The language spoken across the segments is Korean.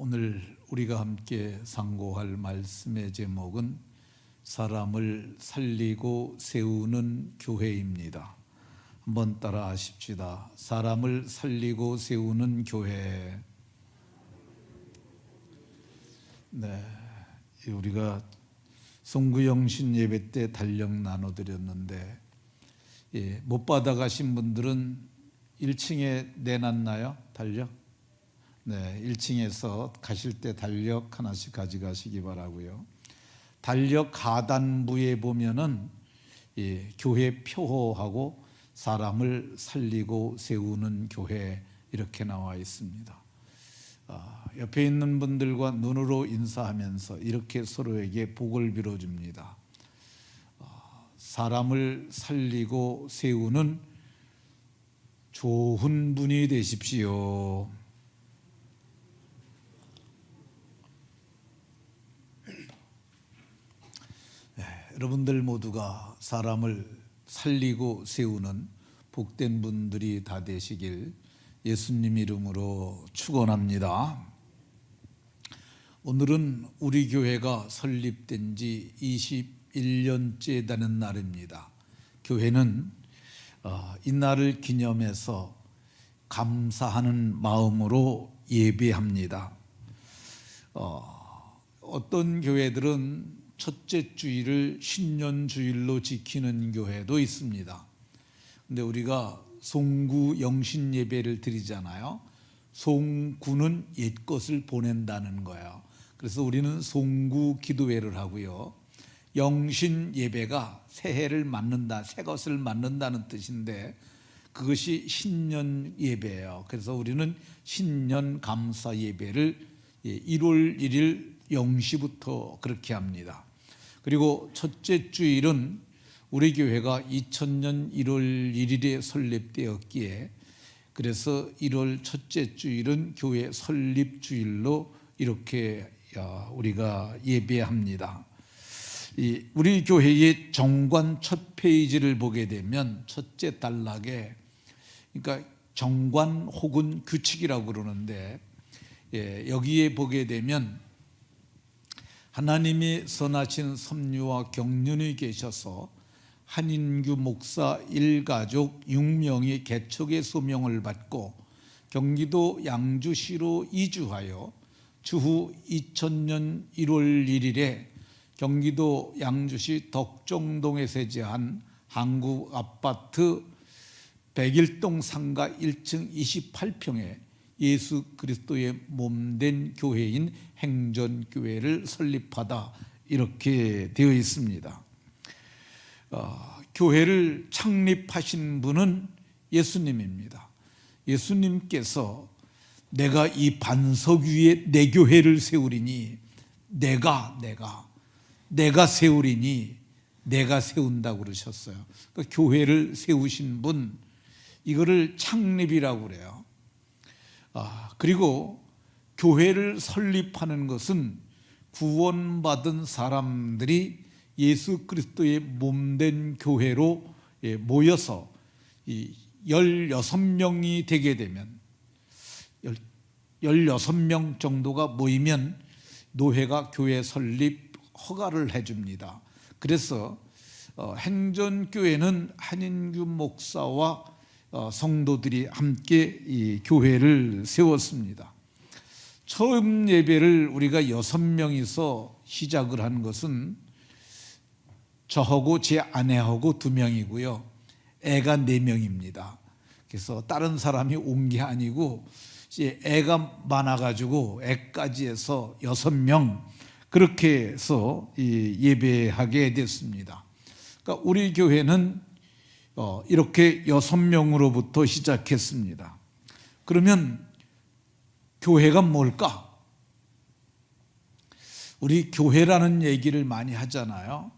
오늘 우리가 함께 상고할 말씀의 제목은 사람을 살리고 세우는 교회입니다. 한번 따라 하십시다. 사람을 살리고 세우는 교회. 네, 우리가 송구영신 예배 때 달력 나눠드렸는데 못 받아가신 분들은 1층에 내놨나요? 달력? 네, 1층에서 가실 때 달력 하나씩 가져가시기 바라고요. 달력 하단부에 보면은 교회 표호하고 사람을 살리고 세우는 교회 이렇게 나와 있습니다. 옆에 있는 분들과 눈으로 인사하면서 이렇게 서로에게 복을 빌어줍니다. 사람을 살리고 세우는 좋은 분이 되십시오. 여러분들 모두가 사람을 살리고 세우는 복된 분들이 다 되시길 예수님 이름으로 축원합니다. 오늘은 우리 교회가 설립된 지 21년째 되는 날입니다. 교회는 이 날을 기념해서 감사하는 마음으로 예배합니다. 어떤 교회들은 첫째 주일을 신년주일로 지키는 교회도 있습니다. 근데 우리가 송구 영신 예배를 드리잖아요. 송구는 옛것을 보낸다는 거예요. 그래서 우리는 송구 기도회를 하고요. 영신 예배가 새해를 맞는다, 새 것을 맞는다는 뜻인데 그것이 신년 예배예요. 그래서 우리는 신년 감사 예배를 1월 1일 0시부터 그렇게 합니다. 그리고 첫째 주일은 우리 교회가 2000년 1월 1일에 설립되었기에 그래서 1월 첫째 주일은 교회 설립주일로 이렇게 우리가 예배합니다. 우리 교회의 정관 첫 페이지를 보게 되면 첫째 단락에 그러니까 정관 혹은 규칙이라고 그러는데 여기에 보게 되면 하나님이 선하신 섭리와 경륜이 계셔서 한인규 목사 일가족 6명이 개척의 소명을 받고 경기도 양주시로 이주하여 주후 2000년 1월 1일에 경기도 양주시 덕정동에 세제한 한국 아파트 101동 상가 1층 28평에 예수 그리스도의 몸된 교회인 행전교회를 설립하다 이렇게 되어 있습니다. 교회를 창립하신 분은 예수님입니다. 예수님께서 내가 이 반석 위에 내 교회를 세우리니 내가 세우리니 내가 세운다고 그러셨어요. 그러니까 교회를 세우신 분 이거를 창립이라고 그래요. 그리고 교회를 설립하는 것은 구원받은 사람들이 예수 그리스도의 몸된 교회로 모여서 16명이 되게 되면 16명 정도가 모이면 노회가 교회 설립 허가를 해줍니다. 그래서 행전교회는 한인규 목사와 성도들이 함께 이 교회를 세웠습니다. 처음 예배를 우리가 6명이서 시작을 한 것은 저하고 제 아내하고 2명이고요. 애가 4명입니다. 그래서 다른 사람이 온 게 아니고 애가 많아가지고 애까지 해서 6명 그렇게 해서 예배하게 됐습니다. 그러니까 우리 교회는 이렇게 6명으로부터 시작했습니다. 그러면 교회가 뭘까? 우리 교회라는 얘기를 많이 하잖아요.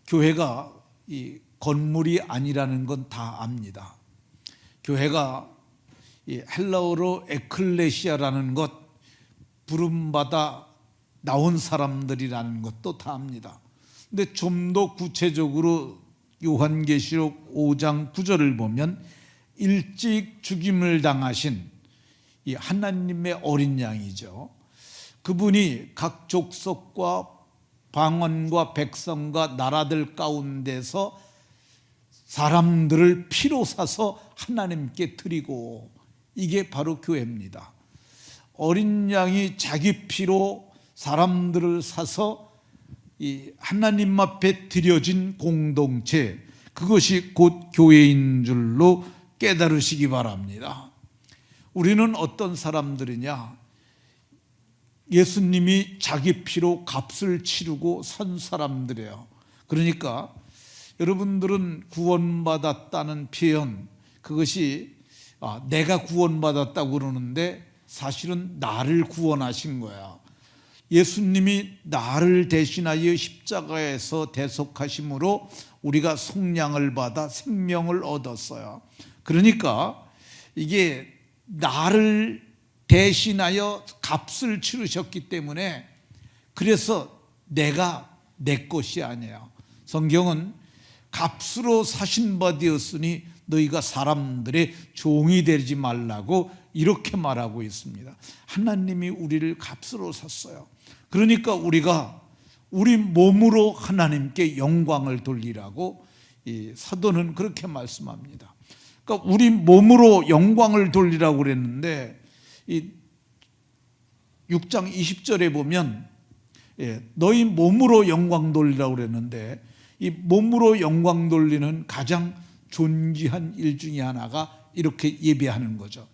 교회가 이 건물이 아니라는 건 다 압니다. 교회가 이 헬라어로 에클레시아라는 것, 부름받아 나온 사람들이라는 것도 다 압니다. 근데 좀 더 구체적으로 요한계시록 5장 9절을 보면 일찍 죽임을 당하신 이 하나님의 어린 양이죠. 그분이 각 족속과 방언과 백성과 나라들 가운데서 사람들을 피로 사서 하나님께 드리고, 이게 바로 교회입니다. 어린 양이 자기 피로 사람들을 사서 이 하나님 앞에 드려진 공동체, 그것이 곧 교회인 줄로 깨달으시기 바랍니다. 우리는 어떤 사람들이냐? 예수님이 자기 피로 값을 치르고 산 사람들이에요. 그러니까 여러분들은 구원받았다는 표현, 그것이 내가 구원받았다고 그러는데 사실은 나를 구원하신 거야. 예수님이 나를 대신하여 십자가에서 대속하심으로 우리가 속량을 받아 생명을 얻었어요. 그러니까 이게 나를 대신하여 값을 치르셨기 때문에, 그래서 내가 내 것이 아니에요. 성경은 값으로 사신 바 되었으니 너희가 사람들의 종이 되지 말라고 이렇게 말하고 있습니다. 하나님이 우리를 값으로 샀어요. 그러니까 우리가 우리 몸으로 하나님께 영광을 돌리라고 이 사도는 그렇게 말씀합니다. 그러니까 우리 몸으로 영광을 돌리라고 그랬는데, 이 6장 20절에 보면 너희 몸으로 영광 돌리라고 그랬는데, 이 몸으로 영광 돌리는 가장 존귀한 일 중에 하나가 이렇게 예배하는 거죠.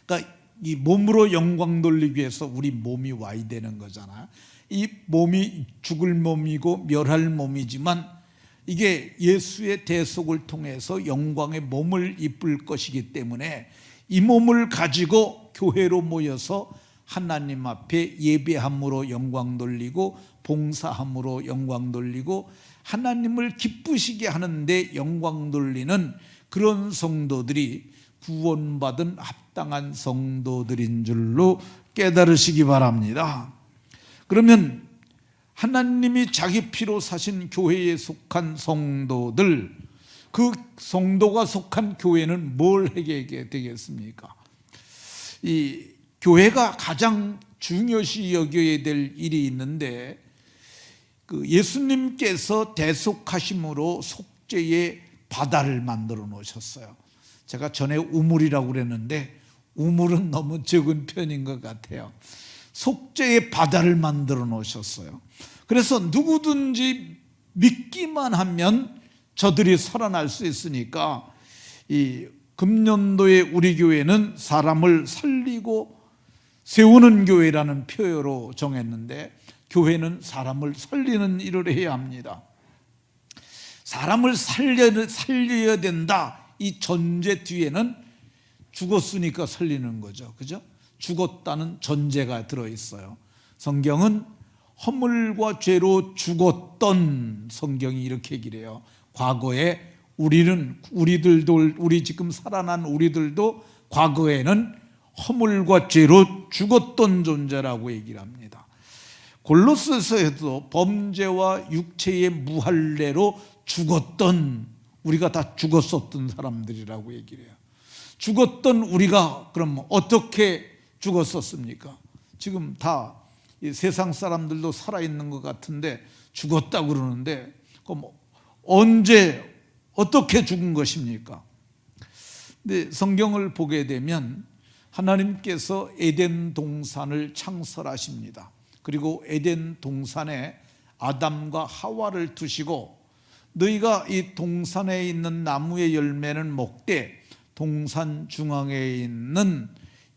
그러니까 이 몸으로 영광 돌리기 위해서 우리 몸이 와야 되는 거잖아요. 이 몸이 죽을 몸이고 멸할 몸이지만 이게 예수의 대속을 통해서 영광의 몸을 입을 것이기 때문에 이 몸을 가지고 교회로 모여서 하나님 앞에 예배함으로 영광 돌리고 봉사함으로 영광 돌리고 하나님을 기쁘시게 하는데 영광 돌리는 그런 성도들이 구원받은 합당한 성도들인 줄로 깨달으시기 바랍니다. 그러면 하나님이 자기 피로 사신 교회에 속한 성도들, 그 성도가 속한 교회는 뭘 하게 되겠습니까? 이 교회가 가장 중요시 여겨야 될 일이 있는데, 그 예수님께서 대속하심으로 속죄의 바다를 만들어 놓으셨어요. 제가 전에 우물이라고 그랬는데 우물은 너무 적은 편인 것 같아요. 속죄의 바다를 만들어 놓으셨어요. 그래서 누구든지 믿기만 하면 저들이 살아날 수 있으니까, 이 금년도에 우리 교회는 사람을 살리고 세우는 교회라는 표어로 정했는데, 교회는 사람을 살리는 일을 해야 합니다. 사람을 살려야 된다, 이 전제 뒤에는 죽었으니까 살리는 거죠. 그죠? 죽었다는 전제가 들어있어요. 성경은 허물과 죄로 죽었던, 성경이 이렇게 얘기를 해요. 과거에 우리 지금 살아난 우리들도 과거에는 허물과 죄로 죽었던 존재라고 얘기를 합니다. 골로새서에도 범죄와 육체의 무할례로 죽었던, 우리가 다 죽었었던 사람들이라고 얘기를 해요. 죽었던 우리가 그럼 어떻게 죽었었습니까? 지금 다 세상 사람들도 살아있는 것 같은데 죽었다고 그러는데, 그럼 언제 어떻게 죽은 것입니까? 근데 성경을 보게 되면 하나님께서 에덴 동산을 창설하십니다. 그리고 에덴 동산에 아담과 하와를 두시고, 너희가 이 동산에 있는 나무의 열매는 먹되 동산 중앙에 있는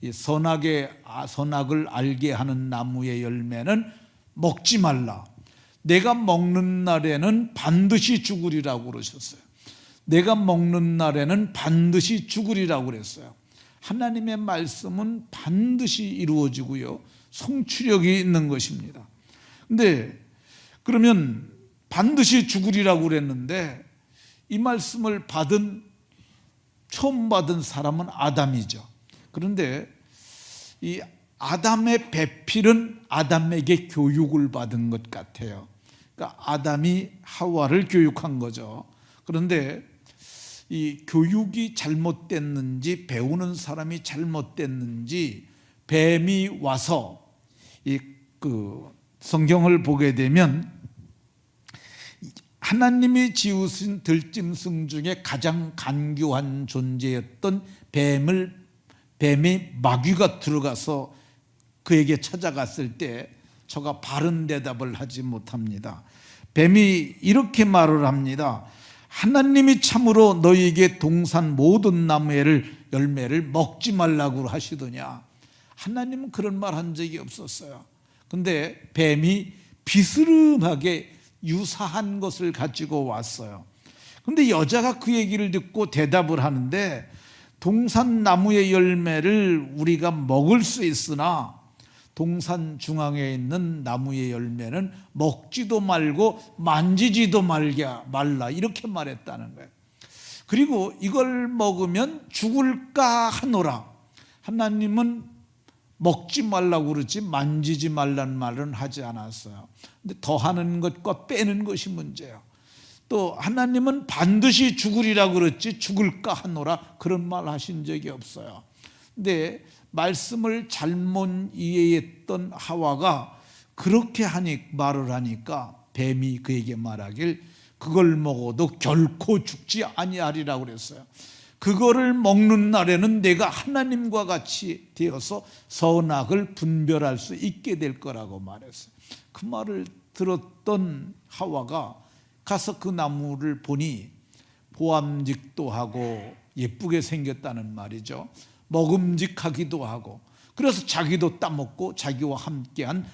이 선악을 알게 하는 나무의 열매는 먹지 말라. 내가 먹는 날에는 반드시 죽으리라고 그러셨어요. 내가 먹는 날에는 반드시 죽으리라고 그랬어요. 하나님의 말씀은 반드시 이루어지고요, 성취력이 있는 것입니다. 근데 그러면 반드시 죽으리라고 그랬는데, 이 말씀을 처음 받은 사람은 아담이죠. 그런데 이 아담의 배필은 아담에게 교육을 받은 것 같아요. 그러니까 아담이 하와를 교육한 거죠. 그런데 이 교육이 잘못됐는지, 배우는 사람이 잘못됐는지, 뱀이 와서 성경을 보게 되면 하나님이 지으신 들짐승 중에 가장 간교한 존재였던 뱀이 마귀가 들어가서 그에게 찾아갔을 때 저가 바른 대답을 하지 못합니다. 뱀이 이렇게 말을 합니다. 하나님이 참으로 너희에게 동산 모든 나무의 열매를 먹지 말라고 하시더냐. 하나님은 그런 말 한 적이 없었어요. 근데 뱀이 비스름하게 유사한 것을 가지고 왔어요. 근데 여자가 그 얘기를 듣고 대답을 하는데, 동산 나무의 열매를 우리가 먹을 수 있으나 동산 중앙에 있는 나무의 열매는 먹지도 말고 만지지도 말라, 이렇게 말했다는 거예요. 그리고 이걸 먹으면 죽을까 하노라. 하나님은 먹지 말라고 그러지 만지지 말라는 말은 하지 않았어요. 근데 더하는 것과 빼는 것이 문제예요. 또 하나님은 반드시 죽으리라고 그랬지 죽을까 하노라 그런 말 하신 적이 없어요. 근데 말씀을 잘못 이해했던 하와가 그렇게 말을 하니까 뱀이 그에게 말하길 그걸 먹어도 결코 죽지 아니하리라고 그랬어요. 그거를 먹는 날에는 내가 하나님과 같이 되어서 선악을 분별할 수 있게 될 거라고 말했어요. 그 말을 들었던 하와가 가서 그 나무를 보니 보암직도 하고 예쁘게 생겼다는 말이죠. 먹음직하기도 하고, 그래서 자기도 따먹고 자기와 함께한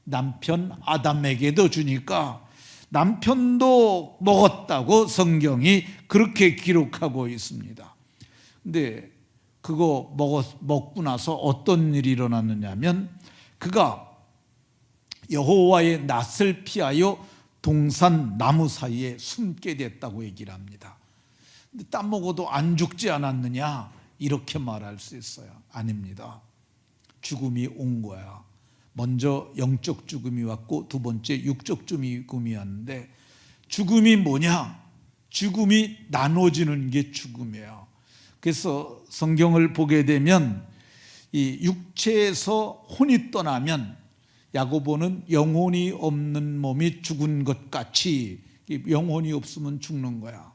남편 아담에게도 주니까 남편도 먹었다고 성경이 그렇게 기록하고 있습니다. 근데 그거 먹고 나서 어떤 일이 일어났느냐면, 그가 여호와의 낯을 피하여 동산 나무 사이에 숨게 됐다고 얘기를 합니다. 근데 따먹어도 안 죽지 않았느냐, 이렇게 말할 수 있어요. 아닙니다. 죽음이 온 거야. 먼저 영적 죽음이 왔고 두 번째 육적 죽음이 왔는데, 죽음이 뭐냐? 죽음이 나눠지는 게 죽음이에요. 그래서 성경을 보게 되면 이 육체에서 혼이 떠나면 야고보는 영혼이 없는 몸이 죽은 것 같이, 영혼이 없으면 죽는 거야.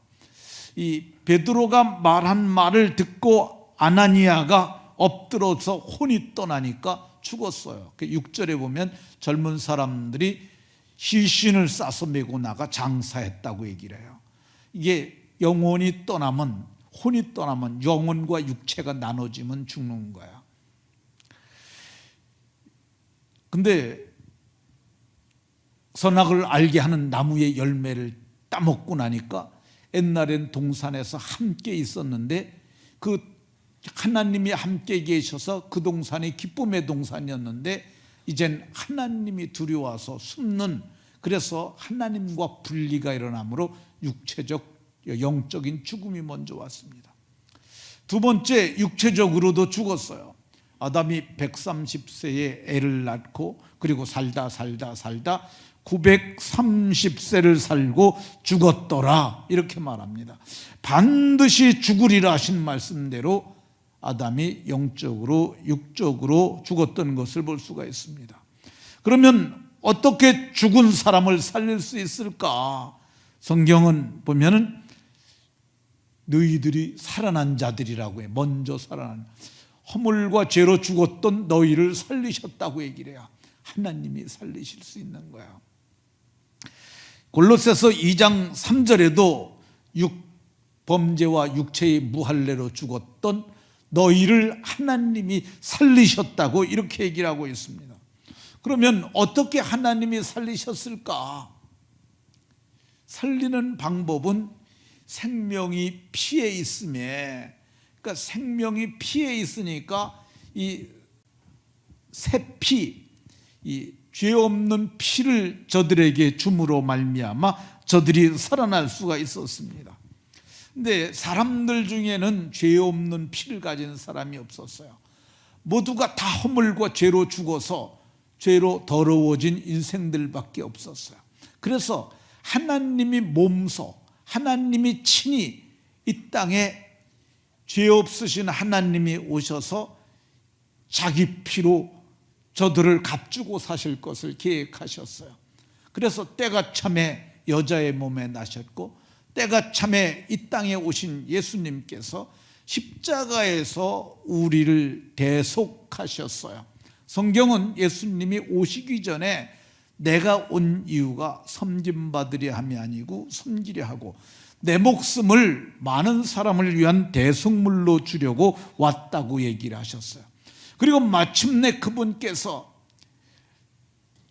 이 베드로가 말한 말을 듣고 아나니아가 엎드려서 혼이 떠나니까 죽었어요. 6절에 보면 젊은 사람들이 시신을 싸서 메고 나가 장사했다고 얘기를 해요. 이게 영혼이 떠나면, 혼이 떠나면 영혼과 육체가 나눠지면 죽는 거야. 근데 선악을 알게 하는 나무의 열매를 따먹고 나니까, 옛날엔 동산에서 함께 있었는데 그 하나님이 함께 계셔서 그 동산이 기쁨의 동산이었는데 이젠 하나님이 두려워서 숨는, 그래서 하나님과 분리가 일어나므로 육체적 영적인 죽음이 먼저 왔습니다. 두 번째, 육체적으로도 죽었어요. 아담이 130세에 애를 낳고 그리고 살다 930세를 살고 죽었더라, 이렇게 말합니다. 반드시 죽으리라 하신 말씀대로 아담이 영적으로 육적으로 죽었던 것을 볼 수가 있습니다. 그러면 어떻게 죽은 사람을 살릴 수 있을까? 성경은 보면은 너희들이 살아난 자들이라고 해. 먼저 살아난, 허물과 죄로 죽었던 너희를 살리셨다고 얘기를 해요. 하나님이 살리실 수 있는 거야. 골로새서 2장 3절에도 범죄와 육체의 무할례로 죽었던 너희를 하나님이 살리셨다고 이렇게 얘기를 하고 있습니다. 그러면 어떻게 하나님이 살리셨을까? 살리는 방법은 생명이 피에 있음에, 그러니까 생명이 피에 있으니까 이 새 피, 이 죄 없는 피를 저들에게 줌으로 말미암아 저들이 살아날 수가 있었습니다. 근데 사람들 중에는 죄 없는 피를 가진 사람이 없었어요. 모두가 다 허물과 죄로 죽어서 죄로 더러워진 인생들밖에 없었어요. 그래서 하나님이 몸소, 하나님이 친히 이 땅에 죄 없으신 하나님이 오셔서 자기 피로 저들을 값주고 사실 것을 계획하셨어요. 그래서 때가 참에 여자의 몸에 나셨고 때가 참에 이 땅에 오신 예수님께서 십자가에서 우리를 대속하셨어요. 성경은 예수님이 오시기 전에 내가 온 이유가 섬김받으려 함이 아니고 섬기려 하고 내 목숨을 많은 사람을 위한 대속물로 주려고 왔다고 얘기를 하셨어요. 그리고 마침내 그분께서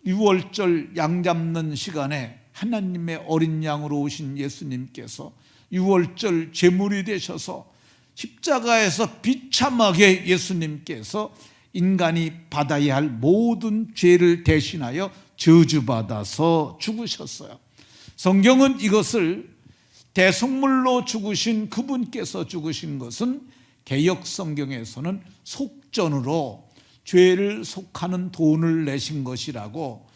6월절 양 잡는 시간에 하나님의 어린 양으로 오신 예수님께서 6월절 제물이 되셔서 십자가에서 비참하게 예수님께서 인간이 받아야 할 모든 죄를 대신하여 저주받아서 죽으셨어요. 성경은 이것을 대속물로 죽으신 그분께서 죽으신 것은 개역 성경에서는 속전으로 죄를 속하는 돈을 내신 것이라고,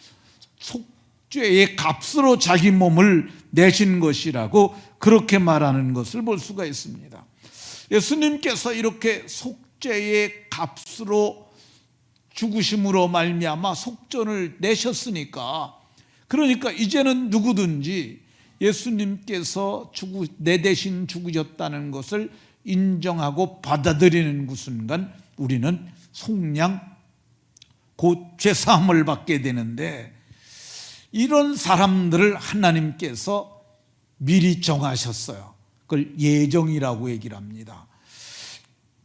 속죄의 값으로 자기 몸을 내신 것이라고 그렇게 말하는 것을 볼 수가 있습니다. 예수님께서 이렇게 속죄의 값으로 죽으심으로 말미암아 속전을 내셨으니까, 그러니까 이제는 누구든지 예수님께서 내 대신 죽으셨다는 것을 인정하고 받아들이는 그 순간 우리는 속량 곧 죄사함을 받게 되는데, 이런 사람들을 하나님께서 미리 정하셨어요. 그걸 예정이라고 얘기를 합니다.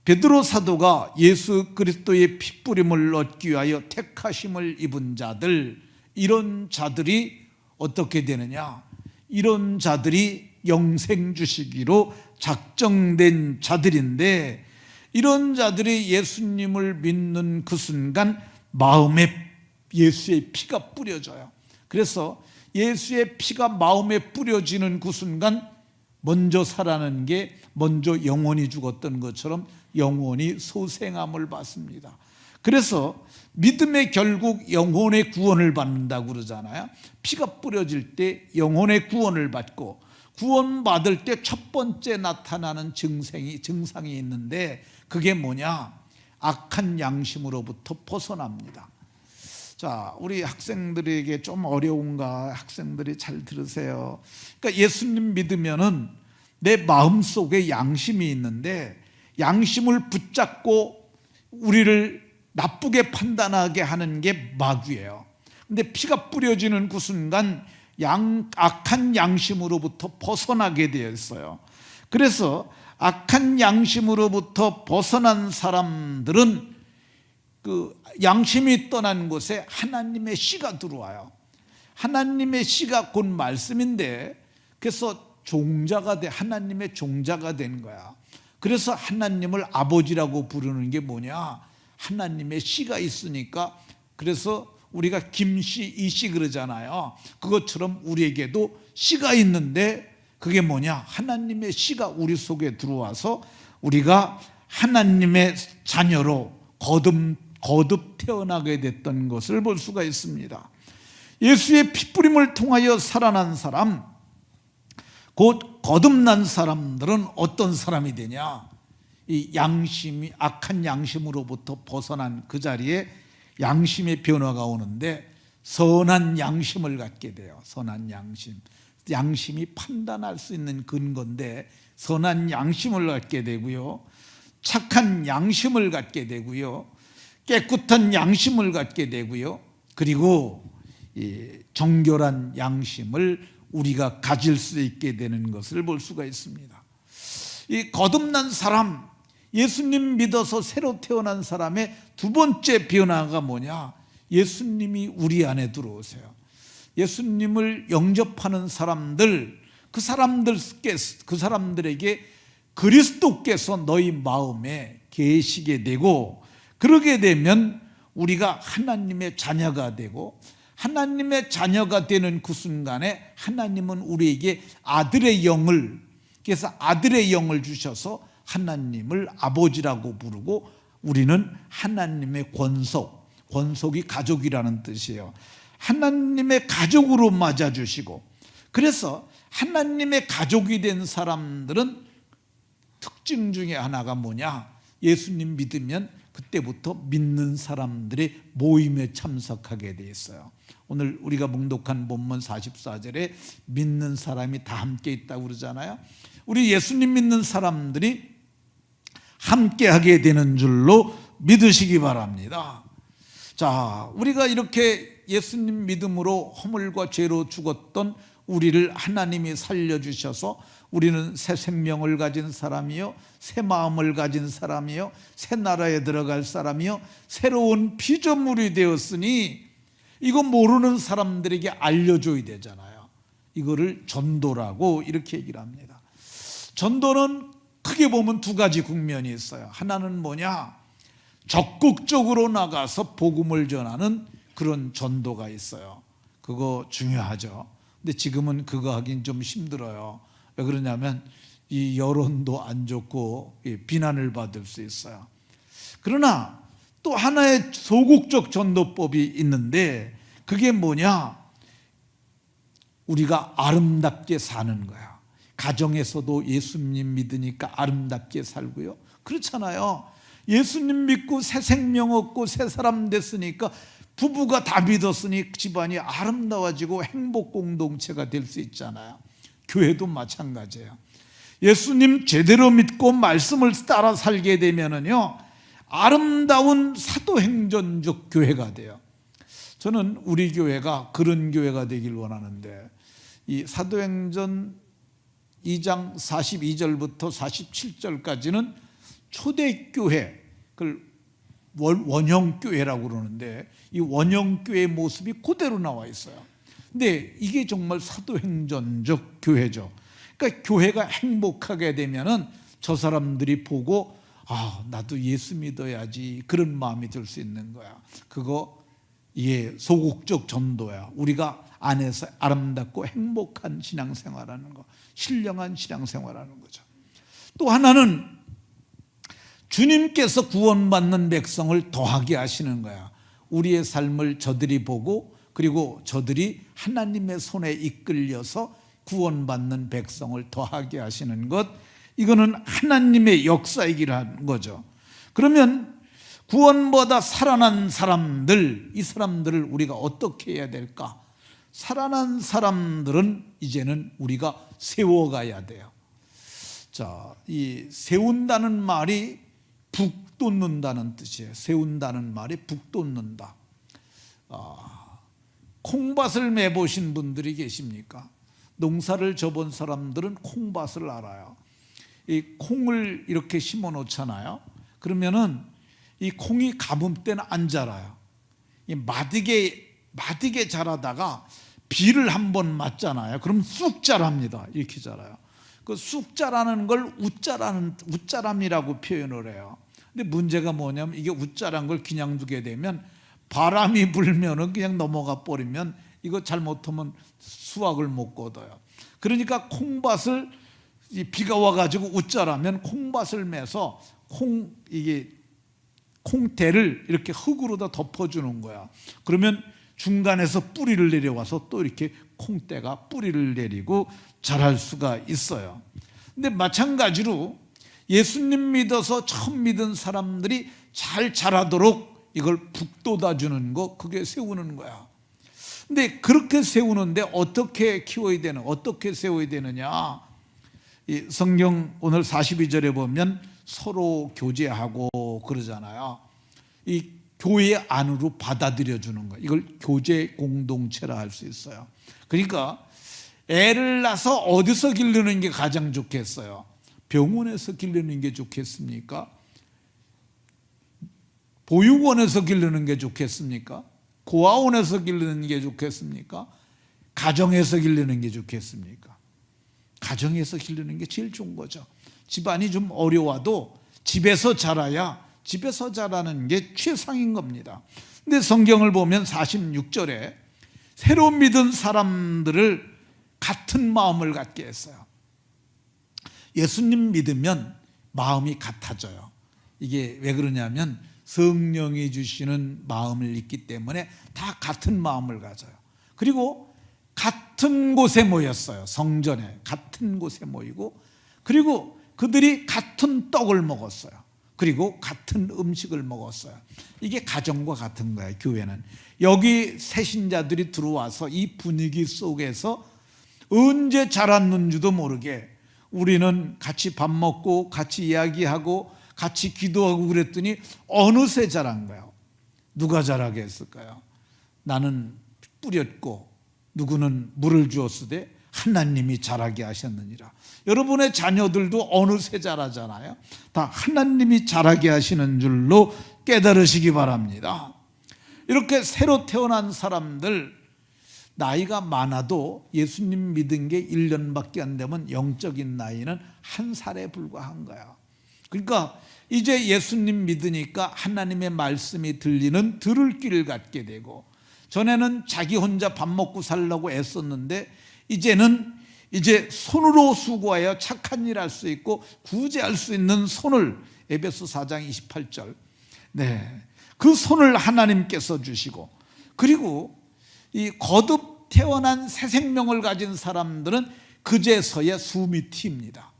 베드로 사도가 예수 그리스도의 핏부림을 얻기 위하여 택하심을 입은 자들, 이런 자들이 어떻게 되느냐, 이런 자들이 영생 주시기로 작정된 자들인데, 이런 자들이 예수님을 믿는 그 순간 마음에 예수의 피가 뿌려져요. 그래서 예수의 피가 마음에 뿌려지는 그 순간 먼저 살아나는 게 먼저 영혼이 죽었던 것처럼 영혼이 소생함을 받습니다. 그래서 믿음의 결국 영혼의 구원을 받는다고 그러잖아요. 피가 뿌려질 때 영혼의 구원을 받고, 구원받을 때 첫 번째 나타나는 증상이 있는데, 그게 뭐냐? 악한 양심으로부터 벗어납니다. 자, 우리 학생들에게 좀 어려운가? 학생들이 잘 들으세요. 그러니까 예수님 믿으면은 내 마음속에 양심이 있는데, 양심을 붙잡고 우리를 나쁘게 판단하게 하는 게 마귀예요. 근데 피가 뿌려지는 그 순간 악한 양심으로부터 벗어나게 되었어요. 그래서 악한 양심으로부터 벗어난 사람들은 그 양심이 떠난 곳에 하나님의 씨가 들어와요. 하나님의 씨가 곧 말씀인데, 그래서 종자가 하나님의 종자가 된 거야. 그래서 하나님을 아버지라고 부르는 게 뭐냐? 하나님의 씨가 있으니까. 그래서 우리가 김씨, 이씨 그러잖아요. 그것처럼 우리에게도 씨가 있는데, 그게 뭐냐? 하나님의 씨가 우리 속에 들어와서 우리가 하나님의 자녀로 거듭 태어나게 됐던 것을 볼 수가 있습니다. 예수의 핏부림을 통하여 살아난 사람, 곧 거듭난 사람들은 어떤 사람이 되냐? 이 양심이, 악한 양심으로부터 벗어난 그 자리에 양심의 변화가 오는데, 선한 양심을 갖게 돼요. 선한 양심. 양심이 판단할 수 있는 근거인데 선한 양심을 갖게 되고요, 착한 양심을 갖게 되고요, 깨끗한 양심을 갖게 되고요, 그리고 정결한 양심을 우리가 가질 수 있게 되는 것을 볼 수가 있습니다. 이 거듭난 사람, 예수님 믿어서 새로 태어난 사람의 두 번째 변화가 뭐냐? 예수님이 우리 안에 들어오세요. 예수님을 영접하는 사람들, 그 사람들에게 그리스도께서 너희 마음에 계시게 되고, 그러게 되면 우리가 하나님의 자녀가 되고, 하나님의 자녀가 되는 그 순간에 하나님은 우리에게 아들의 영을, 그래서 아들의 영을 주셔서 하나님을 아버지라고 부르고, 우리는 하나님의 권속이 가족이라는 뜻이에요. 하나님의 가족으로 맞아주시고, 그래서 하나님의 가족이 된 사람들은 특징 중에 하나가 뭐냐? 예수님 믿으면 그 그때부터 믿는 사람들이 모임에 참석하게 돼 있어요. 오늘 우리가 묵독한 본문 44절에 믿는 사람이 다 함께 있다고 그러잖아요. 우리 예수님 믿는 사람들이 함께 하게 되는 줄로 믿으시기 바랍니다. 자, 우리가 이렇게 예수님 믿음으로 허물과 죄로 죽었던 우리를 하나님이 살려주셔서 우리는 새 생명을 가진 사람이요, 새 마음을 가진 사람이요, 새 나라에 들어갈 사람이요, 새로운 피조물이 되었으니 이거 모르는 사람들에게 알려줘야 되잖아요. 이거를 전도라고 이렇게 얘기를 합니다. 전도는 크게 보면 두 가지 국면이 있어요. 하나는 뭐냐? 적극적으로 나가서 복음을 전하는 그런 전도가 있어요. 그거 중요하죠. 근데 지금은 그거 하긴 좀 힘들어요. 왜 그러냐면 이 여론도 안 좋고 비난을 받을 수 있어요. 그러나 또 하나의 소극적 전도법이 있는데 그게 뭐냐? 우리가 아름답게 사는 거야. 가정에서도 예수님 믿으니까 아름답게 살고요. 그렇잖아요. 예수님 믿고 새 생명 얻고 새 사람 됐으니까 부부가 다 믿었으니 집안이 아름다워지고 행복 공동체가 될 수 있잖아요. 교회도 마찬가지예요. 예수님 제대로 믿고 말씀을 따라 살게 되면은요, 아름다운 사도행전적 교회가 돼요. 저는 우리 교회가 그런 교회가 되길 원하는데, 이 사도행전 2장 42절부터 47절까지는 초대교회, 그걸 원형교회라고 그러는데 이 원형교회의 모습이 그대로 나와 있어요. 근데 이게 정말 사도행전적 교회죠. 그러니까 교회가 행복하게 되면은 저 사람들이 보고 나도 예수 믿어야지 그런 마음이 들 수 있는 거야. 그거 이게 소극적 전도야. 우리가 안에서 아름답고 행복한 신앙생활하는 거, 신령한 신앙생활하는 거죠. 또 하나는 주님께서 구원받는 백성을 더하게 하시는 거야. 우리의 삶을 저들이 보고 그리고 저들이 하나님의 손에 이끌려서 구원받는 백성을 더하게 하시는 것, 이거는 하나님의 역사이기를 하는 거죠. 그러면 구원받아 살아난 사람들, 이 사람들을 우리가 어떻게 해야 될까? 살아난 사람들은 이제는 우리가 세워가야 돼요. 자, 이 세운다는 말이 북돋는다는 뜻이에요. 세운다는 말이 북돋는다. 콩밭을 매보신 분들이 계십니까? 농사를 져본 사람들은 콩밭을 알아요. 이 콩을 이렇게 심어 놓잖아요. 그러면은 이 콩이 가뭄 때는 안 자라요. 이 마디게 자라다가 비를 한번 맞잖아요. 그럼 쑥 자랍니다. 이렇게 자라요. 그 쑥 자라는 걸 웃자람이라고 표현을 해요. 근데 문제가 뭐냐면 이게 웃자란 걸 그냥 두게 되면 바람이 불면은 그냥 넘어가 버리면 이거 잘못하면 수확을 못 거둬요. 그러니까 콩밭을 비가 와가지고 웃자라면 콩밭을 매서 콩대를 이렇게 흙으로다 덮어주는 거야. 그러면 중간에서 뿌리를 내려와서 또 이렇게 콩대가 뿌리를 내리고 자랄 수가 있어요. 근데 마찬가지로 예수님 믿어서 처음 믿은 사람들이 잘 자라도록 이걸 북돋아주는 거, 그게 세우는 거야. 근데 그렇게 세우는데 어떻게 키워야 되는, 어떻게 세워야 되느냐? 이 성경 오늘 42절에 보면 서로 교제하고 그러잖아요. 이 교회 안으로 받아들여 주는 거예요. 이걸 교제 공동체라 할 수 있어요. 그러니까 애를 낳아서 어디서 기르는 게 가장 좋겠어요? 병원에서 기르는 게 좋겠습니까? 보육원에서 기르는 게 좋겠습니까? 고아원에서 기르는 게 좋겠습니까? 가정에서 기르는 게 좋겠습니까? 가정에서 기르는 게 제일 좋은 거죠. 집안이 좀 어려워도 집에서 자라야, 집에서 자라는 게 최상인 겁니다. 근데 성경을 보면 46절에 새로 믿은 사람들을 같은 마음을 갖게 했어요. 예수님 믿으면 마음이 같아져요. 이게 왜 그러냐면 성령이 주시는 마음을 있기 때문에 다 같은 마음을 가져요. 그리고 같은 곳에 모였어요. 성전에 같은 곳에 모이고, 그리고 그들이 같은 떡을 먹었어요. 그리고 같은 음식을 먹었어요. 이게 가정과 같은 거예요. 교회는 여기 새신자들이 들어와서 이 분위기 속에서 언제 자랐는지도 모르게 우리는 같이 밥 먹고 같이 이야기하고 같이 기도하고 그랬더니 어느새 자란 거예요. 누가 자라게 했을까요? 나는 뿌렸고 누구는 물을 주었으되 하나님이 자라게 하셨느니라. 여러분의 자녀들도 어느새 자라잖아요. 다 하나님이 자라게 하시는 줄로 깨달으시기 바랍니다. 이렇게 새로 태어난 사람들, 나이가 많아도 예수님 믿은 게 1년밖에 안 되면 영적인 나이는 1살에 불과한 거야. 그러니까 이제 예수님 믿으니까 하나님의 말씀이 들리는 들을 귀를 갖게 되고, 전에는 자기 혼자 밥 먹고 살려고 애썼는데 이제는 손으로 수고하여 착한 일 할 수 있고 구제할 수 있는 손을, 에베소 4장 28절, 그 손을 하나님께서 주시고, 그리고 이 거듭 태어난 새 생명을 가진 사람들은 그제서야 숨이 트입니다.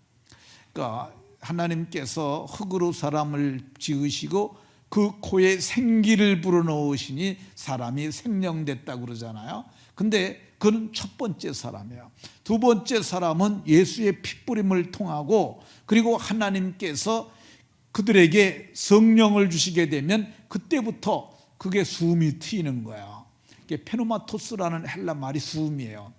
그러니까 하나님께서 흙으로 사람을 지으시고 그 코에 생기를 불어넣으시니 사람이 생령됐다고 그러잖아요. 근데 그는 첫 번째 사람이에요. 두 번째 사람은 예수의 핏부림을 통하고, 그리고 하나님께서 그들에게 성령을 주시게 되면 그때부터 그게 숨이 트이는 거예요. 이게 페노마토스라는 헬라 말이 숨이에요.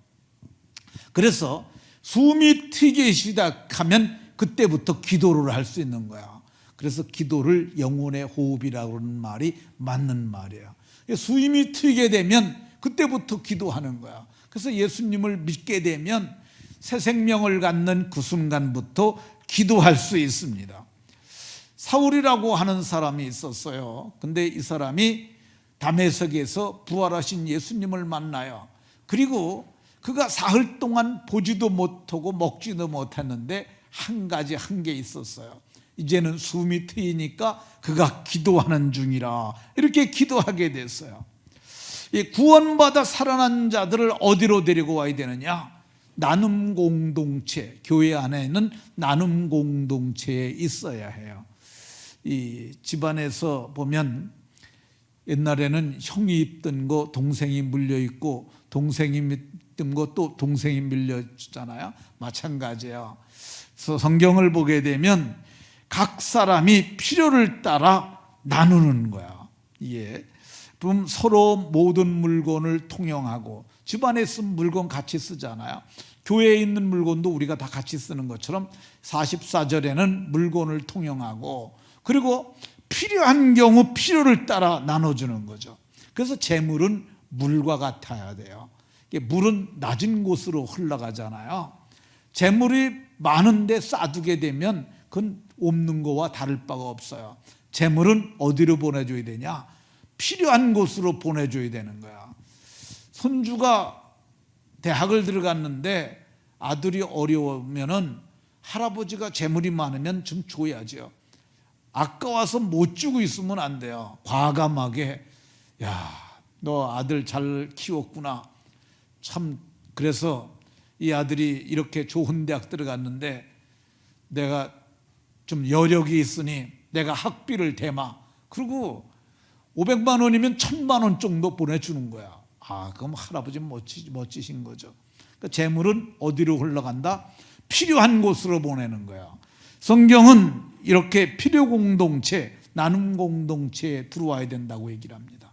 그래서 숨이 트이기 시작하면 그때부터 기도를 할 수 있는 거야. 그래서 기도를 영혼의 호흡이라고 하는 말이 맞는 말이에요. 숨이 트이게 되면 그때부터 기도하는 거야. 그래서 예수님을 믿게 되면 새 생명을 갖는 그 순간부터 기도할 수 있습니다. 사울이라고 하는 사람이 있었어요. 근데 이 사람이 다메섹에서 부활하신 예수님을 만나요. 그리고 그가 사흘 동안 보지도 못하고 먹지도 못했는데 한 게 있었어요. 이제는 숨이 트이니까 그가 기도하는 중이라 이렇게 기도하게 됐어요. 이 구원받아 살아난 자들을 어디로 데리고 와야 되느냐? 나눔 공동체, 교회 안에는 나눔 공동체에 있어야 해요. 이 집안에서 보면 옛날에는 형이 입던 거 동생이 물려 입고, 동생이 입던 거 또 동생이 밀려 주잖아요. 마찬가지예요. 그래서 성경을 보게 되면 각 사람이 필요를 따라 나누는 거야. 예. 그럼 서로 모든 물건을 통용하고, 집안에 쓴 물건 같이 쓰잖아요. 교회에 있는 물건도 우리가 다 같이 쓰는 것처럼 44절에는 물건을 통용하고, 그리고 필요한 경우 필요를 따라 나눠주는 거죠. 그래서 재물은 물과 같아야 돼요. 물은 낮은 곳으로 흘러가잖아요. 재물이 많은데 쌓아두게 되면 그건 없는 거와 다를 바가 없어요. 재물은 어디로 보내줘야 되냐? 필요한 곳으로 보내줘야 되는 거야. 손주가 대학을 들어갔는데 아들이 어려우면은 할아버지가 재물이 많으면 좀 줘야죠. 아까워서 못 주고 있으면 안 돼요. 과감하게, 야, 너 아들 잘 키웠구나. 참, 그래서 이 아들이 이렇게 좋은 대학 들어갔는데 내가 좀 여력이 있으니 내가 학비를 대마. 그리고 500만 원이면 1000만 원 정도 보내주는 거야. 아, 그럼 할아버지 멋지신 거죠. 그러니까 재물은 어디로 흘러간다? 필요한 곳으로 보내는 거야. 성경은 이렇게 필요 공동체, 나눔 공동체에 들어와야 된다고 얘기를 합니다.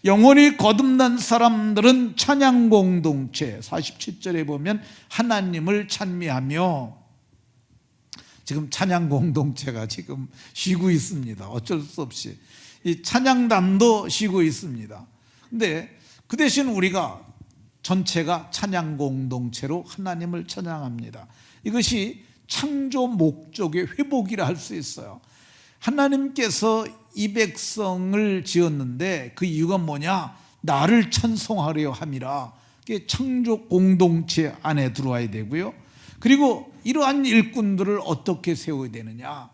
영혼이 거듭난 사람들은 찬양 공동체, 47절에 보면 하나님을 찬미하며, 지금 찬양 공동체가 지금 쉬고 있습니다. 어쩔 수 없이 이 찬양단도 쉬고 있습니다. 근데 그 대신 우리가 전체가 찬양 공동체로 하나님을 찬양합니다. 이것이 창조 목적의 회복이라 할 수 있어요. 하나님께서 이 백성을 지었는데 그 이유가 뭐냐? 나를 찬송하려 함이라. 창조 공동체 안에 들어와야 되고요. 그리고 이러한 일꾼들을 어떻게 세워야 되느냐?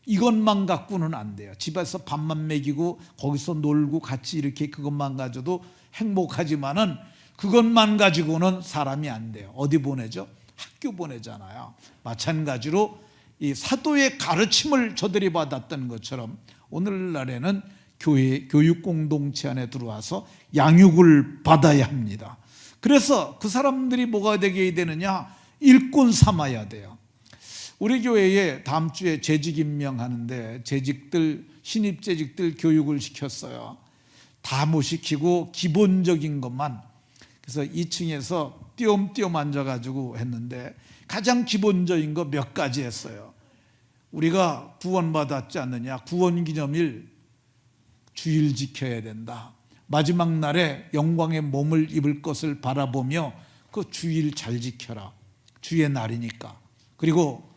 이것만 갖고는 안 돼요. 집에서 밥만 먹이고 거기서 놀고 같이 이렇게 그것만 가져도 행복하지만은 그것만 가지고는 사람이 안 돼요. 어디 보내죠? 학교 보내잖아요. 마찬가지로 이 사도의 가르침을 저들이 받았던 것처럼 오늘날에는 교회 교육 공동체 안에 들어와서 양육을 받아야 합니다. 그래서 그 사람들이 뭐가 되게 되느냐? 일꾼 삼아야 돼요. 우리 교회에 다음 주에 재직 임명하는데 재직들, 신입 재직들 교육을 시켰어요. 다 못 시키고 기본적인 것만. 그래서 2층에서 띄엄띄엄 앉아가지고 했는데 가장 기본적인 거 몇 가지 했어요. 우리가 구원받았지 않느냐? 구원기념일 주일 지켜야 된다. 마지막 날에 영광의 몸을 입을 것을 바라보며 그 주일 잘 지켜라. 주의 날이니까. 그리고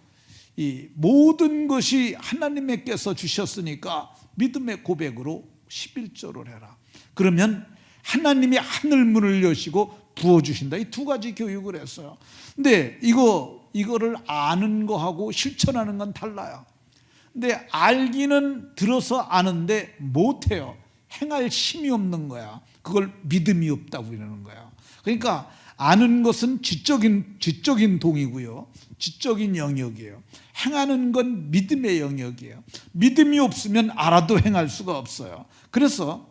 이 모든 것이 하나님께서 주셨으니까 믿음의 고백으로 11조를 해라. 그러면 하나님이 하늘 문을 여시고 부어주신다. 이 두 가지 교육을 했어요. 근데 이거를 아는 거하고 실천하는 건 달라요. 근데 알기는 들어서 아는데 못해요. 행할 힘이 없는 거야. 그걸 믿음이 없다고 이러는 거야. 그러니까 아는 것은 지적인 동이고요. 지적인 영역이에요. 행하는 건 믿음의 영역이에요. 믿음이 없으면 알아도 행할 수가 없어요. 그래서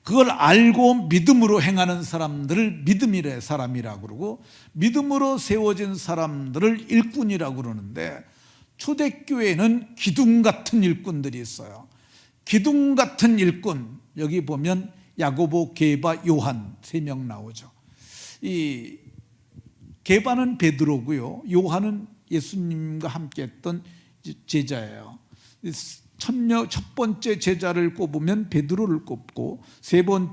그걸 알고 믿음으로 행하는 사람들을 믿음의 사람이라고 그러고 믿음으로 세워진 사람들을 일꾼이라고 그러는데 초대교회는 기둥 같은 일꾼들이 있어요. 기둥 같은 일꾼, 여기 보면 야고보, 게바, 요한 3명 나오죠. 이 게바는 베드로고요. 요한은 예수님과 함께 했던 제자예요. 첫 번째 제자를 꼽으면 베드로를 꼽고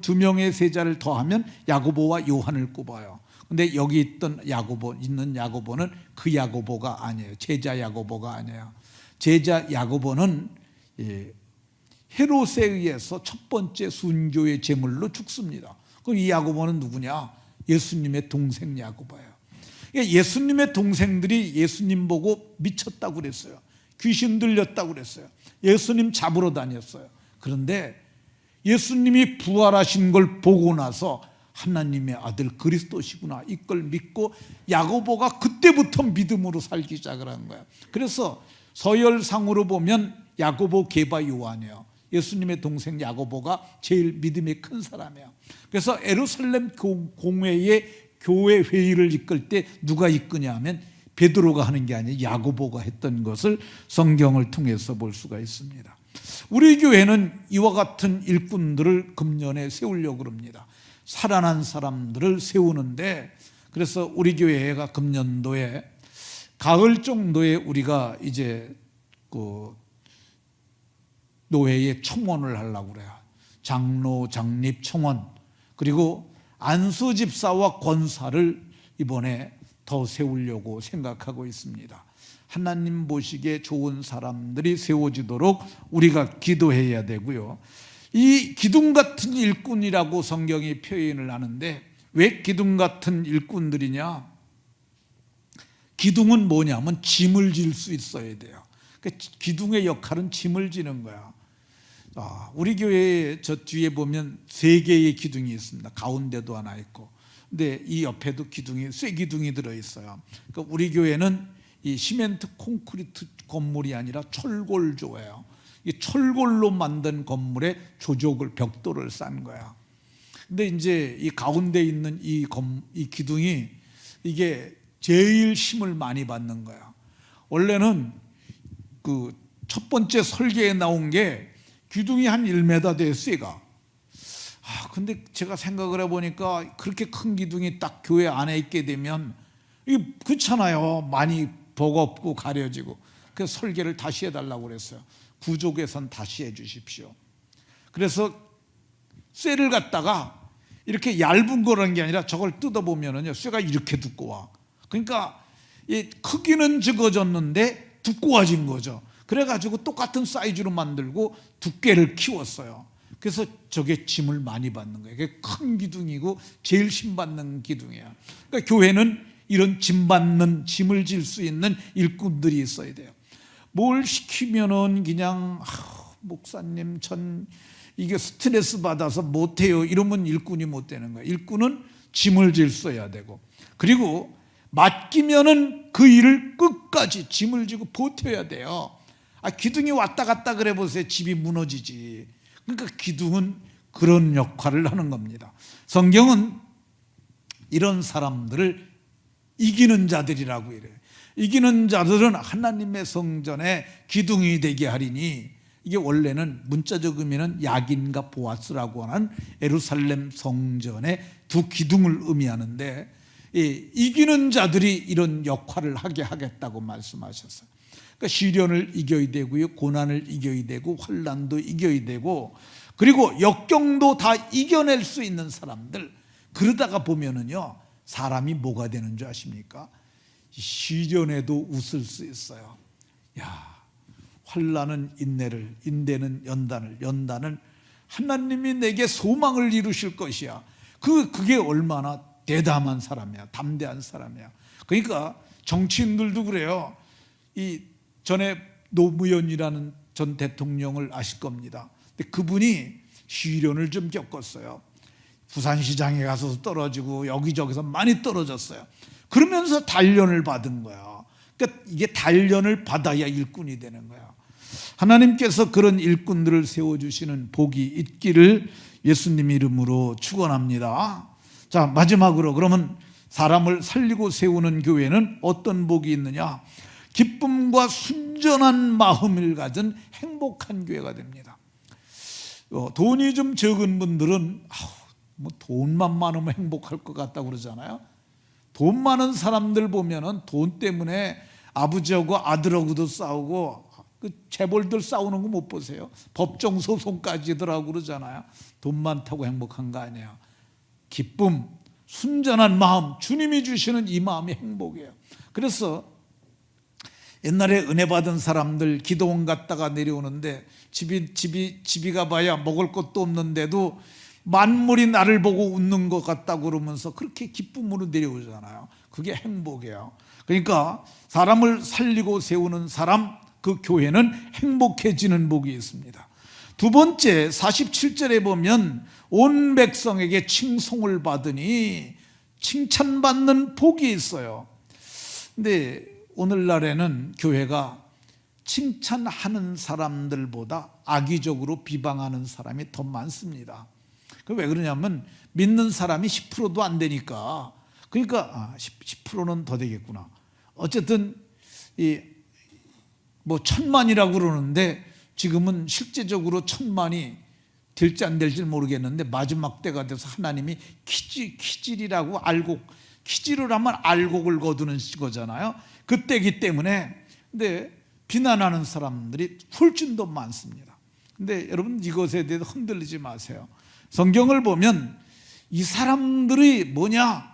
두 명의 제자를 더하면 야고보와 요한을 꼽아요. 근데 여기 있는 야고보는 그 야고보가 아니에요. 제자 야고보가 아니에요. 제자 야고보는 헤롯에 의해서 첫 번째 순교의 제물로 죽습니다. 그럼 이 야고보는 누구냐? 예수님의 동생 야고보예요. 예수님의 동생들이 예수님 보고 미쳤다고 그랬어요. 귀신 들렸다고 그랬어요. 예수님 잡으러 다녔어요. 그런데 예수님이 부활하신 걸 보고 나서 하나님의 아들 그리스도시구나 이걸 믿고 야고보가 그때부터 믿음으로 살기 시작을 한 거예요. 그래서 서열상으로 보면 야고보, 게바, 요한이에요. 예수님의 동생 야고보가 제일 믿음이 큰 사람이에요. 그래서 예루살렘 공회의 교회 회의를 이끌 때 누가 이끄냐 하면 베드로가 하는 게 아니라 야고보가 했던 것을 성경을 통해서 볼 수가 있습니다. 우리 교회는 이와 같은 일꾼들을 금년에 세우려고 합니다. 살아난 사람들을 세우는데 그래서 우리 교회가 금년도에 가을 정도에 우리가 이제 그 노회에 청원을 하려고 그래요. 장로, 장립, 청원 그리고 안수 집사와 권사를 이번에 더 세우려고 생각하고 있습니다. 하나님 보시기에 좋은 사람들이 세워지도록 우리가 기도해야 되고요. 이 기둥 같은 일꾼이라고 성경이 표현을 하는데 왜 기둥 같은 일꾼들이냐? 기둥은 뭐냐면 짐을 질 수 있어야 돼요. 기둥의 역할은 짐을 지는 거야. 우리 교회에 저 뒤에 보면 3개의 기둥이 있습니다. 가운데도 하나 있고 근데 이 옆에도 쇠기둥이 들어있어요. 그러니까 우리 교회는 이 시멘트 콘크리트 건물이 아니라 철골조예요. 이 철골로 만든 건물에 벽돌을 싼 거야. 근데 이제 이 가운데 있는 이 기둥이 이게 제일 힘을 많이 받는 거야. 원래는 그 첫 번째 설계에 나온 게 기둥이 한 1m 돼, 쇠가. 근데 제가 생각을 해보니까 그렇게 큰 기둥이 딱 교회 안에 있게 되면 이게 그렇잖아요. 많이 버겁고 가려지고. 그래서 설계를 다시 해달라고 그랬어요. 구조 개선 다시 해주십시오. 그래서 쇠를 갖다가 이렇게 얇은 거라는 게 아니라 저걸 뜯어보면은요, 쇠가 이렇게 두꺼워. 그러니까 이 크기는 적어졌는데 두꺼워진 거죠. 그래가지고 똑같은 사이즈로 만들고 두께를 키웠어요. 그래서 저게 짐을 많이 받는 거예요. 그게 큰 기둥이고 제일 힘 받는 기둥이에요. 그러니까 교회는 이런 짐을 질 수 있는 일꾼들이 있어야 돼요. 뭘 시키면은 그냥 목사님 전 이게 스트레스 받아서 못해요 이러면 일꾼이 못 되는 거예요. 일꾼은 짐을 질 수 있어야 되고 그리고 맡기면은 그 일을 끝까지 짐을 지고 버텨야 돼요. 기둥이 왔다 갔다 그래 보세요. 집이 무너지지. 그러니까 기둥은 그런 역할을 하는 겁니다. 성경은 이런 사람들을 이기는 자들이라고 이래요. 이기는 자들은 하나님의 성전에 기둥이 되게 하리니, 이게 원래는 문자적 의미는 야긴과 보아스라고 하는 예루살렘 성전의 두 기둥을 의미하는데, 이기는 자들이 이런 역할을 하게 하겠다고 말씀하셨어요. 그러니까 시련을 이겨야 되고요, 고난을 이겨야 되고, 환난도 이겨야 되고, 그리고 역경도 다 이겨낼 수 있는 사람들. 그러다가 보면은요, 사람이 뭐가 되는 줄 아십니까? 시련에도 웃을 수 있어요. 환난은 인내를, 인내는 연단을, 연단은 하나님이 내게 소망을 이루실 것이야. 그게 얼마나 대담한 사람이야, 담대한 사람이야. 그러니까 정치인들도 그래요. 이 전에 노무현이라는 전 대통령을 아실 겁니다. 근데 그분이 시련을 좀 겪었어요. 부산시장에 가서 떨어지고 여기저기서 많이 떨어졌어요. 그러면서 단련을 받은 거야. 그러니까 이게 단련을 받아야 일꾼이 되는 거야. 하나님께서 그런 일꾼들을 세워주시는 복이 있기를 예수님 이름으로 축원합니다. 자, 마지막으로 그러면 사람을 살리고 세우는 교회는 어떤 복이 있느냐? 기쁨과 순전한 마음을 가진 행복한 교회가 됩니다. 돈이 좀 적은 분들은 뭐 돈만 많으면 행복할 것 같다고 그러잖아요. 돈 많은 사람들 보면은 돈 때문에 아버지하고 아들하고도 싸우고, 그 재벌들 싸우는 거 못 보세요? 법정 소송까지들 하고 그러잖아요. 돈 많다고 행복한 거 아니에요. 기쁨, 순전한 마음, 주님이 주시는 이 마음이 행복이에요. 그래서 옛날에 은혜 받은 사람들 기도원 갔다가 내려오는데 집이 가봐야 먹을 것도 없는데도 만물이 나를 보고 웃는 것 같다고 그러면서 그렇게 기쁨으로 내려오잖아요. 그게 행복이에요. 그러니까 사람을 살리고 세우는 사람, 그 교회는 행복해지는 복이 있습니다. 두 번째, 47절에 보면 온 백성에게 칭송을 받으니 칭찬받는 복이 있어요. 근데 오늘날에는 교회가 칭찬하는 사람들보다 악의적으로 비방하는 사람이 더 많습니다. 왜 그러냐면 믿는 사람이 10%도 안 되니까. 그러니까 10%는 더 되겠구나. 어쨌든 뭐 1000만이라고 그러는데 지금은 실제적으로 1000만이 될지 안 될지 모르겠는데 마지막 때가 돼서 하나님이 키질이라고 키질을 하면 알곡을 거두는 거잖아요. 그때기 때문에. 근데 비난하는 사람들이 훨씬 더 많습니다. 근데 여러분, 이것에 대해서 흔들리지 마세요. 성경을 보면 이 사람들이 뭐냐?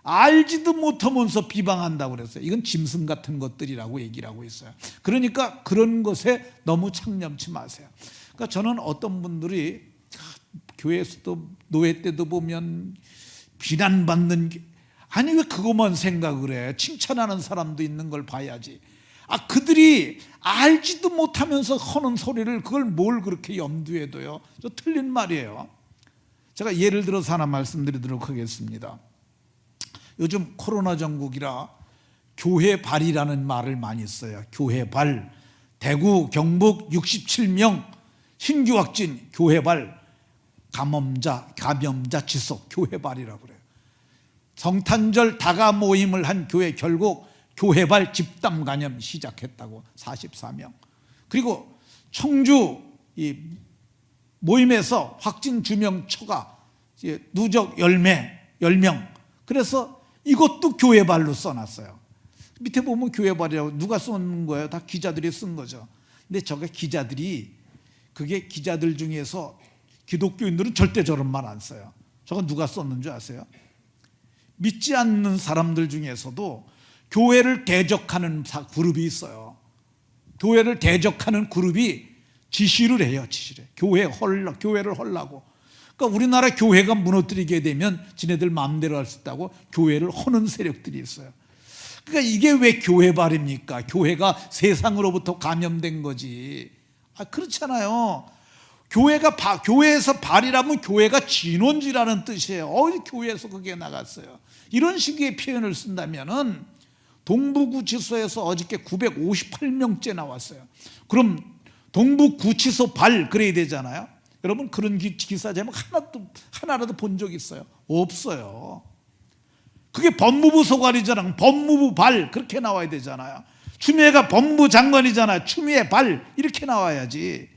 알지도 못하면서 비방한다고 그랬어요. 이건 짐승 같은 것들이라고 얘기를 하고 있어요. 그러니까 그런 것에 너무 창념치 마세요. 그러니까 저는 어떤 분들이 교회에서도 노예 때도 보면 비난받는 게, 아니 왜 그것만 생각을 해? 칭찬하는 사람도 있는 걸 봐야지. 그들이 알지도 못하면서 하는 소리를 그걸 뭘 그렇게 염두에 둬요? 저 틀린 말이에요. 제가 예를 들어서 하나 말씀드리도록 하겠습니다. 요즘 코로나 전국이라 교회발이라는 말을 많이 써요. 교회발. 대구, 경북 67명 신규 확진 교회발, 감염자 지속 교회발이라고 그래요. 성탄절 다가 모임을 한 교회 결국 교회발 집단 감염 시작했다고 44명. 그리고 청주 이 모임에서 확진 주명 초과 누적 10명. 그래서 이것도 교회발로 써놨어요. 밑에 보면 교회발이라고 누가 써놓은 거예요? 다 기자들이 쓴 거죠. 근데 그게 기자들 중에서 기독교인들은 절대 저런 말 안 써요. 저건 누가 썼는 줄 아세요? 믿지 않는 사람들 중에서도 교회를 대적하는 그룹이 있어요. 교회를 대적하는 그룹이 지시를 해요. 교회를 헐라고. 그러니까 우리나라 교회가 무너뜨리게 되면 지네들 마음대로 할 수 있다고 교회를 허는 세력들이 있어요. 그러니까 이게 왜 교회발입니까? 교회가 세상으로부터 감염된 거지. 그렇잖아요. 교회에서 발이라면 교회가 진원지라는 뜻이에요. 교회에서 그게 나갔어요. 이런 식의 표현을 쓴다면은 동부구치소에서 어저께 958명째 나왔어요. 그럼 동부구치소 발 그래야 되잖아요. 여러분 그런 기사 제목 하나라도 본 적 있어요? 없어요. 그게 법무부 소관이잖아요. 법무부 발 그렇게 나와야 되잖아요. 추미애가 법무부 장관이잖아요. 추미애 발 이렇게 나와야지.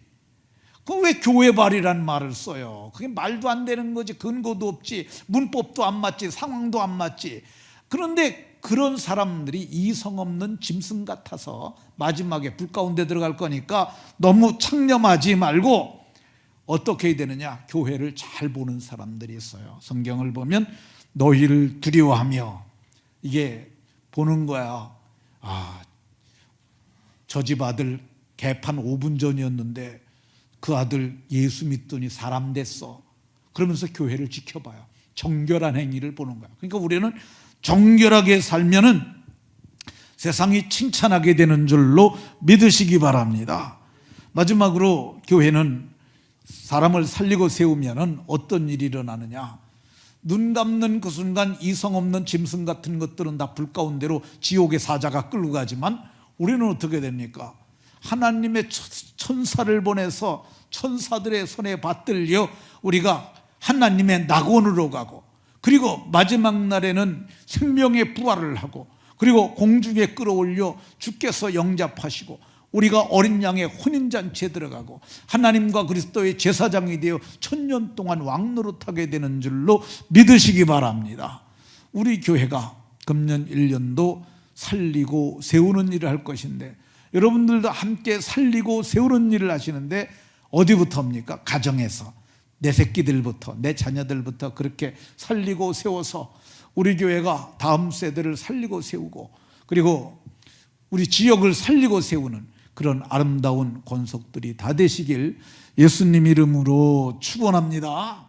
그럼 왜 교회 발이라는 말을 써요? 그게 말도 안 되는 거지. 근거도 없지. 문법도 안 맞지. 상황도 안 맞지. 그런데 그런 사람들이 이성 없는 짐승 같아서 마지막에 불 가운데 들어갈 거니까 너무 창념하지 말고 어떻게 해야 되느냐? 교회를 잘 보는 사람들이 있어요. 성경을 보면 너희를 두려워하며 이게 보는 거야. 저 집 아들 개판 5분 전이었는데 그 아들 예수 믿더니 사람 됐어. 그러면서 교회를 지켜봐요. 정결한 행위를 보는 거야. 그러니까 우리는 정결하게 살면은 세상이 칭찬하게 되는 줄로 믿으시기 바랍니다. 마지막으로 교회는 사람을 살리고 세우면은 어떤 일이 일어나느냐? 눈 감는 그 순간 이성 없는 짐승 같은 것들은 다 불 가운데로 지옥의 사자가 끌고 가지만 우리는 어떻게 됩니까? 하나님의 천사를 보내서 천사들의 손에 받들려 우리가 하나님의 낙원으로 가고, 그리고 마지막 날에는 생명의 부활을 하고, 그리고 공중에 끌어올려 주께서 영접하시고 우리가 어린 양의 혼인잔치에 들어가고 하나님과 그리스도의 제사장이 되어 1000년 동안 왕노릇하게 되는 줄로 믿으시기 바랍니다. 우리 교회가 금년 1년도 살리고 세우는 일을 할 것인데, 여러분들도 함께 살리고 세우는 일을 하시는데 어디부터입니까? 가정에서, 내 새끼들부터, 내 자녀들부터 그렇게 살리고 세워서 우리 교회가 다음 세대를 살리고 세우고, 그리고 우리 지역을 살리고 세우는 그런 아름다운 권속들이 다 되시길 예수님 이름으로 축원합니다.